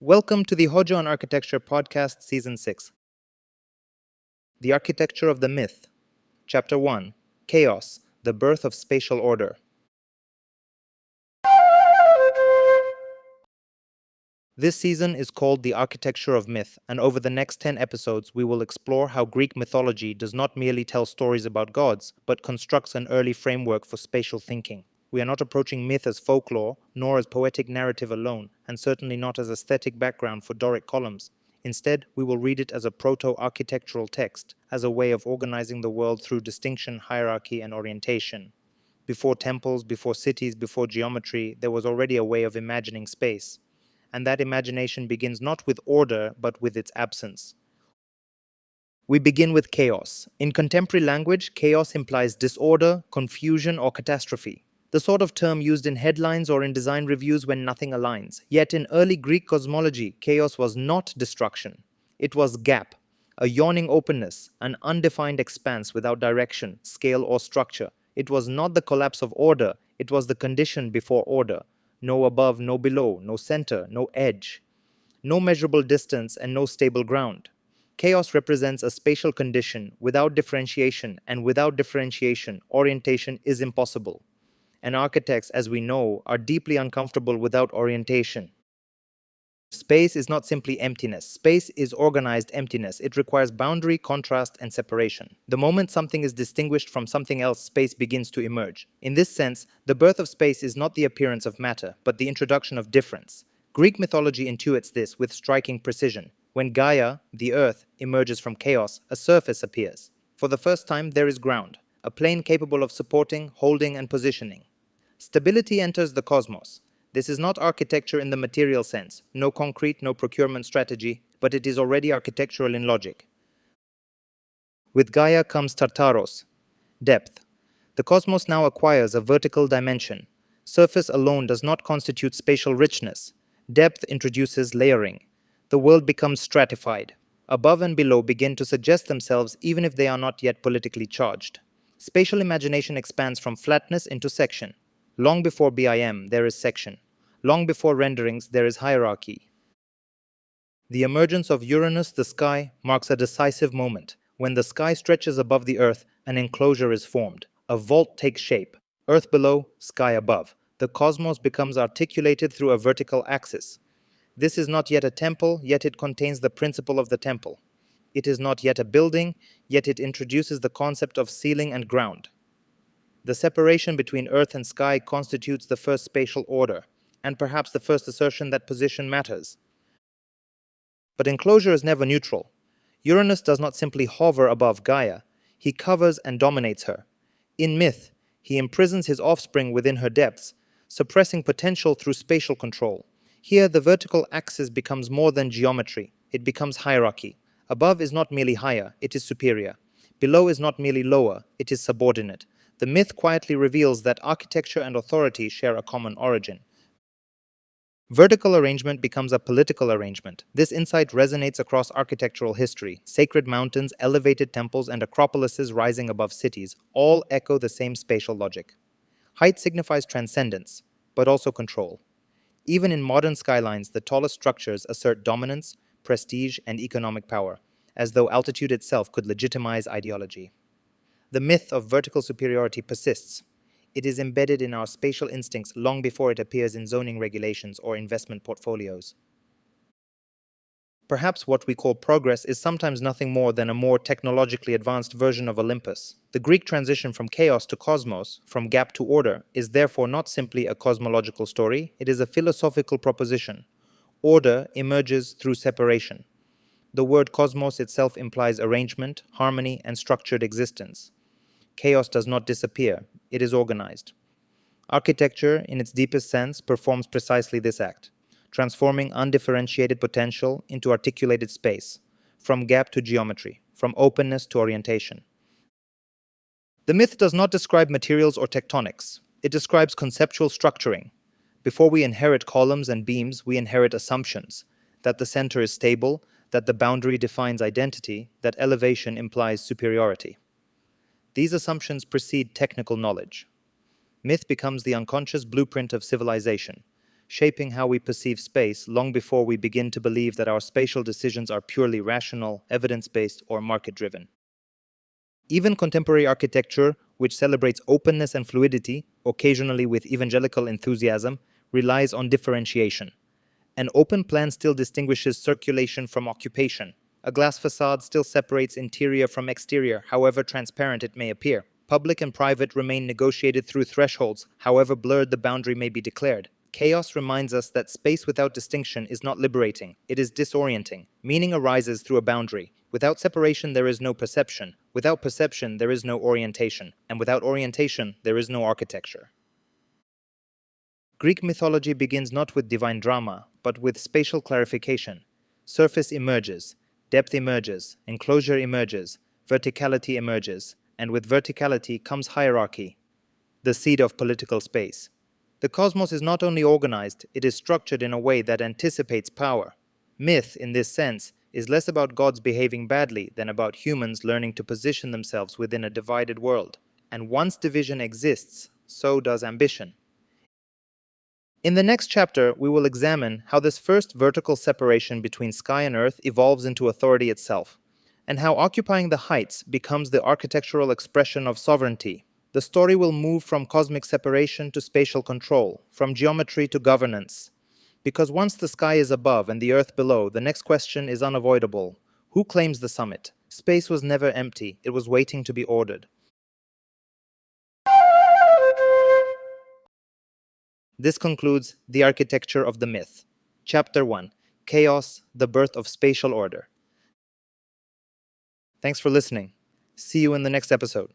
Welcome to the Hojo on Architecture podcast, Season 6. The Architecture of the Myth, Chapter 1, Chaos, the Birth of Spatial Order. This season is called The Architecture of Myth, and over the next 10 episodes, we will explore how Greek mythology does not merely tell stories about gods, but constructs an early framework for spatial thinking. We are not approaching myth as folklore, nor as poetic narrative alone, and certainly not as aesthetic background for Doric columns. Instead, we will read it as a proto-architectural text, as a way of organizing the world through distinction, hierarchy, and orientation. Before temples, before cities, before geometry, there was already a way of imagining space. And that imagination begins not with order, but with its absence. We begin with chaos. In contemporary language, chaos implies disorder, confusion, or catastrophe. The sort of term used in headlines or in design reviews when nothing aligns. Yet in early Greek cosmology, chaos was not destruction. It was gap, a yawning openness, an undefined expanse without direction, scale, or structure. It was not the collapse of order, it was the condition before order. No above, no below, no center, no edge. No measurable distance and no stable ground. Chaos represents a spatial condition without differentiation, and without differentiation, orientation is impossible. And architects, as we know, are deeply uncomfortable without orientation. Space is not simply emptiness. Space is organized emptiness. It requires boundary, contrast, and separation. The moment something is distinguished from something else, space begins to emerge. In this sense, the birth of space is not the appearance of matter, but the introduction of difference. Greek mythology intuits this with striking precision. When Gaia, the earth, emerges from chaos, a surface appears. For the first time, there is ground, a plane capable of supporting, holding, and positioning. Stability enters the cosmos. This is not architecture in the material sense, no concrete, no procurement strategy, but it is already architectural in logic. With Gaia comes Tartaros, depth. The cosmos now acquires a vertical dimension. Surface alone does not constitute spatial richness. Depth introduces layering. The world becomes stratified. Above and below begin to suggest themselves even if they are not yet politically charged. Spatial imagination expands from flatness into section. Long before BIM, there is section. Long before renderings, there is hierarchy. The emergence of Uranus, the sky, marks a decisive moment. When the sky stretches above the Earth, an enclosure is formed. A vault takes shape. Earth below, sky above. The cosmos becomes articulated through a vertical axis. This is not yet a temple, yet it contains the principle of the temple. It is not yet a building, yet it introduces the concept of ceiling and ground. The separation between earth and sky constitutes the first spatial order, and perhaps the first assertion that position matters. But enclosure is never neutral. Uranus does not simply hover above Gaia, he covers and dominates her. In myth, he imprisons his offspring within her depths, suppressing potential through spatial control. Here, the vertical axis becomes more than geometry, it becomes hierarchy. Above is not merely higher, it is superior. Below is not merely lower, it is subordinate. The myth quietly reveals that architecture and authority share a common origin. Vertical arrangement becomes a political arrangement. This insight resonates across architectural history. Sacred mountains, elevated temples, and acropolises rising above cities all echo the same spatial logic. Height signifies transcendence, but also control. Even in modern skylines, the tallest structures assert dominance, prestige, and economic power, as though altitude itself could legitimize ideology. The myth of vertical superiority persists. It is embedded in our spatial instincts long before it appears in zoning regulations or investment portfolios. Perhaps what we call progress is sometimes nothing more than a more technologically advanced version of Olympus. The Greek transition from chaos to cosmos, from gap to order, is therefore not simply a cosmological story, it is a philosophical proposition. Order emerges through separation. The word cosmos itself implies arrangement, harmony, and structured existence. Chaos does not disappear, it is organized. Architecture, in its deepest sense, performs precisely this act, transforming undifferentiated potential into articulated space, from gap to geometry, from openness to orientation. The myth does not describe materials or tectonics, it describes conceptual structuring. Before we inherit columns and beams, we inherit assumptions, that the center is stable, that the boundary defines identity, that elevation implies superiority. These assumptions precede technical knowledge. Myth becomes the unconscious blueprint of civilization, shaping how we perceive space long before we begin to believe that our spatial decisions are purely rational, evidence-based, or market-driven. Even contemporary architecture, which celebrates openness and fluidity, occasionally with evangelical enthusiasm, relies on differentiation. An open plan still distinguishes circulation from occupation. A glass facade still separates interior from exterior, however transparent it may appear. Public and private remain negotiated through thresholds, however blurred the boundary may be declared. Chaos reminds us that space without distinction is not liberating, it is disorienting. Meaning arises through a boundary. Without separation, there is no perception. Without perception, there is no orientation. And without orientation, there is no architecture. Greek mythology begins not with divine drama, but with spatial clarification. Surface emerges, depth emerges, enclosure emerges, verticality emerges, and with verticality comes hierarchy, the seed of political space. The cosmos is not only organized, it is structured in a way that anticipates power. Myth, in this sense, is less about gods behaving badly than about humans learning to position themselves within a divided world. And once division exists, so does ambition. In the next chapter, we will examine how this first vertical separation between sky and earth evolves into authority itself, and how occupying the heights becomes the architectural expression of sovereignty. The story will move from cosmic separation to spatial control, from geometry to governance. Because once the sky is above and the earth below, the next question is unavoidable. Who claims the summit? Space was never empty, it was waiting to be ordered. This concludes The Architecture of the Myth. Chapter 1. Chaos, the Birth of Spatial Order. Thanks for listening. See you in the next episode.